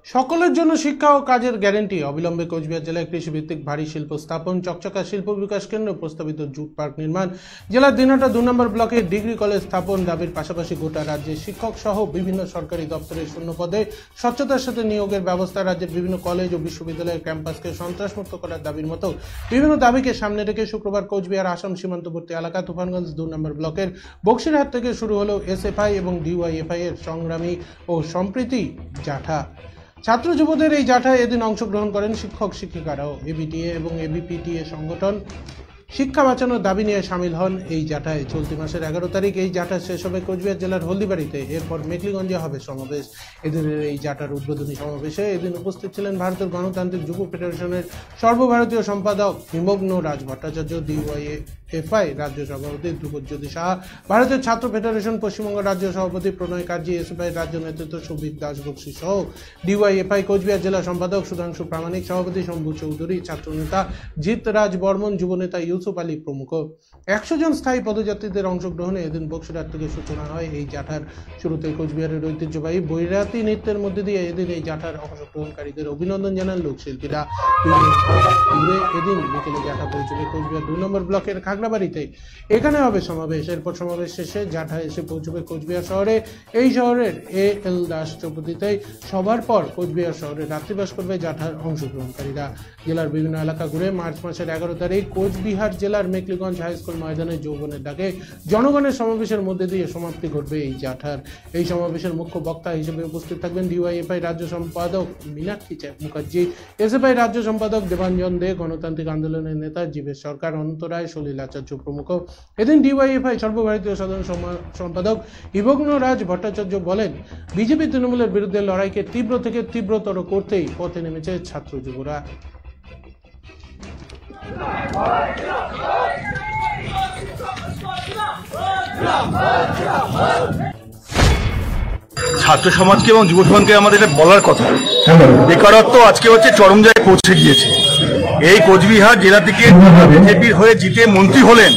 সকলের জন্য শিক্ষা ও কাজের গ্যারান্টি। অবিলম্বে কোচবিহার জেলায় কৃষিভিত্তিক ভারী শিল্প স্থাপন, চকচকা শিল্প বিকাশ কেন্দ্র, প্রস্তাবিত জুট পার্ক নির্মাণ, জেলার দিনহাটা 2 নম্বর ব্লকে ডিগ্রি কলেজ স্থাপন দাবির পাশাপাশি গোটা রাজ্যে শিক্ষক সহ বিভিন্ন সরকারি দপ্তরের শূন্য পদে স্বচ্ছতার সাথে নিয়োগের ব্যবস্থা, রাজ্যের বিভিন্ন কলেজ ও বিশ্ববিদ্যালয়ের ক্যাম্পাসকে সন্ত্রাসমুক্ত করার দাবির মতো বিভিন্ন দাবিকে সামনে রেখে শুক্রবার কোচবিহার আসাম সীমান্তবর্তী এলাকা তুফানগঞ্জ 2 নম্বর ব্লকের বক্সিরহাট থেকে শুরু হলো এসএফআই এবং ডিওয়াইএফআই এর সংগ্রামী ও সম্প্রীতি জাঠা। ছাত্র যুবদের এই জাঠায় এদিন অংশগ্রহণ করেন শিক্ষক শিক্ষিকারাও। এবিটিএ এবং এবিপিটিএ সংগঠন শিক্ষা বাঁচানোর দাবি নিয়ে সামিল হন এই জাঠায়। চলতি মাসের 11 তারিখ এই জাঠা শেষ হবে কোচবিহার জেলার হলদিবাড়িতে, এরপর মেখলিগঞ্জে হবে সমাবেশ। এদিনের এই জাঠার উদ্বোধনী সমাবেশে এদিন উপস্থিত ছিলেন ভারতের গণতান্ত্রিক যুব ফেডারেশনের সর্বভারতীয় সম্পাদক হিমগ্ন রাজ ভট্টাচার্য, ডিওয়াইএফআই রাজ্য সভাপতি ধ্রুবজ্যোতি সাহা, ভারতের ছাত্র ফেডারেশন পশ্চিমবঙ্গ রাজ্য সভাপতি প্রণয় কার্জি, এসএফআই রাজ্য নেতৃত্ব সুবিদ দাসবক্সী সহ ডিওয়াইএফআই কোচবিহার জেলা সম্পাদক সুধাংশু প্রামাণিক, সভাপতি শম্ভু চৌধুরী, ছাত্রনেতা জিৎ রাজ বর্মন, যুবনেতা ইউসুফ আলী প্রমুখ। 100 জন স্থায়ী পদযাত্রীদের অংশগ্রহণে এদিন বক্সিরহাট থেকে সূচনা হয় এই জাঠার। শুরুতে কোচবিহারের ঐতিহ্যবাহী বৈরাতি নৃত্যের মধ্যে দিয়ে এদিন এই জাঠার অংশগ্রহণকারীদের অভিনন্দন জানান লোকশিল্পীরা। এদিন বিকেলে জাঠা পৌঁছবে কোচবিহার 2 নম্বর ব্লকের খাগড়াবাড়িতে, এখানে হবে সমাবেশ। এরপর সমাবেশ শেষে জাঠা এসে পৌঁছবে কোচবিহার শহরে। এই শহরের এল দাস চৌপতিতে সবার পর কোচবিহার শহরে রাত্রিবাস করবে জাঠার অংশগ্রহণকারীরা। জেলার বিভিন্ন এলাকা ঘুরে মার্চ মাসের 11 তারিখ কোচবিহার জেলার মেখলিগঞ্জ হাই স্কুল ময়দানে যৌবনের ডাকে জনগণের সমাবেশের মধ্যে দিয়ে সমাপ্তি ঘটবে এই জাঠার। এই সমাবেশের মুখ্য বক্তা হিসেবে উপস্থিত থাকবেন ডিওয়াইএফআই রাজ্য সম্পাদক মীনাক্ষী মুখার্জি, এসএফআই রাজ্য সম্পাদক দেবাঞ্জন দে, গণতান্ত্রিক আন্দোলনের নেতা জীবেশ সরকার, অনন্ত রায়, সলিল আচার্য প্রমুখ। এদিন ডিওয়াইএফআই সর্বভারতীয় সাধারণ সম্পাদক হিমগ্ন রাজ ভট্টাচার্য বলেন, বিজেপি তৃণমূলের বিরুদ্ধে লড়াইকে তীব্র থেকে তীব্রতর করতেই পথে নেমেছে ছাত্র যুবরা। ছাত্র সমাজকে এবং যুব সমাজকে আমাদের বলার কথা, বেকারত্ব আজকে হচ্ছে চরম জায়গায় পৌঁছে গিয়েছে। এই কোচবিহার জেলা থেকে বিজেপির হয়ে জিতে মন্ত্রী হলেন,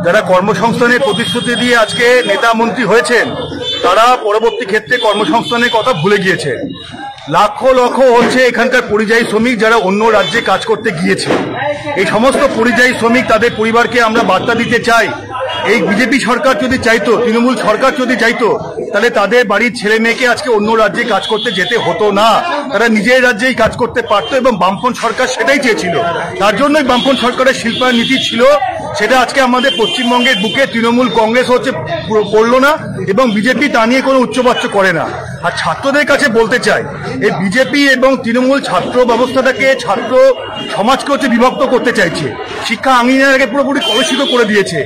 যারা কর্মসংস্থানের প্রতিশ্রুতি দিয়ে আজকে নেতা মন্ত্রী হয়েছেন, তারা পরবর্তী ক্ষেত্রে কর্মসংস্থানের কথা ভুলে গিয়েছে। লক্ষ লক্ষ হচ্ছে এখানকার পরিযায়ী শ্রমিক যারা অন্য রাজ্যে কাজ করতে গিয়েছে। এই সমস্ত পরিযায়ী শ্রমিক তাদের পরিবারকে আমরা বার্তা দিতে চাই, এই বিজেপি সরকার যদি চাইতো, তৃণমূল সরকার যদি চাইতো, তাহলে তাদের বাড়ির ছেলে মেয়েকে আজকে অন্য রাজ্যে কাজ করতে যেতে হতো না, তারা নিজের রাজ্যেই কাজ করতে পারতো। এবং বামফ্রন্ট সরকার সেটাই চেয়েছিল, তার জন্যই বামফ্রন্ট সরকারের শিল্পায়ন নীতি ছিল। সেটা আজকে আমাদের পশ্চিমবঙ্গের বুকে তৃণমূল কংগ্রেস হচ্ছে করলো না এবং বিজেপি তা নিয়ে কোনো উচ্চবাচ্য করে না। আর ছাত্রদের কাছে বলতে চাই, এই বিজেপি এবং তৃণমূল ছাত্র ব্যবস্থাটাকে, ছাত্র সমাজকে হচ্ছে বিভক্ত করতে চাইছে, শিক্ষা আঙিনাকে পুরোপুরি কলুষিত করে দিয়েছে।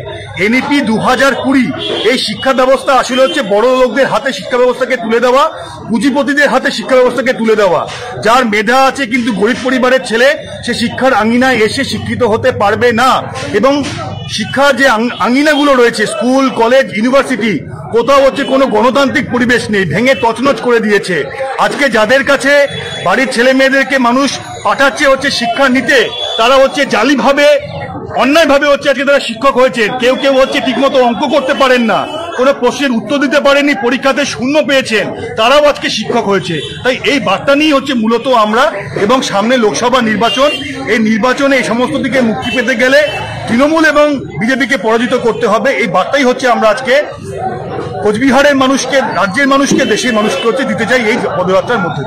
এনইপি 2020 এই শিক্ষা ব্যবস্থা আসলে হচ্ছে বড় লোকদের হাতে শিক্ষা ব্যবস্থাকে তুলে দেওয়া, পুঁজিপতিদের হাতে শিক্ষা ব্যবস্থাকে তুলে দেওয়া। যার মেধা আছে কিন্তু গরিব পরিবারের ছেলে, সে শিক্ষার আঙিনায় এসে শিক্ষিত হতে পারবে না। এবং শিক্ষার যে আঙিনাগুলো রয়েছে, স্কুল, কলেজ, ইউনিভার্সিটি, কোথাও হচ্ছে কোনো গণতান্ত্রিক পরিবেশ নেই, ভেঙে তছনছ করে দিয়েছে। আজকে যাদের কাছে বাড়ির ছেলে মেয়েদেরকে মানুষ পাঠাচ্ছে হচ্ছে শিক্ষা নিতে, তারা হচ্ছে জালিভাবে, অন্যায়ভাবে হচ্ছে আজকে তারা শিক্ষক হয়েছে। কেউ কেউ হচ্ছে ঠিকমতো অঙ্ক করতে পারেন না, কোনো প্রশ্নের উত্তর দিতে পারেনি, পরীক্ষাতে শূন্য পেয়েছেন, তারাও আজকে শিক্ষক হয়েছে। তাই এই বার্তা নিয়ে হচ্ছে মূলত আমরা, এবং সামনে লোকসভা নির্বাচন, এই নির্বাচনে এই সমস্ত দিকে মুক্তি পেতে গেলে তৃণমূল এবং বিজেপিকে পরাজিত করতে হবে। এই বার্তাই হচ্ছে আমরা আজকে কোচবিহারের মানুষকে, রাজ্যের মানুষকে, দেশের মানুষকে হচ্ছে দিতে চাই এই পদযাত্রার মধ্যে।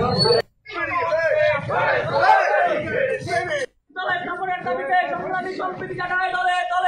দলে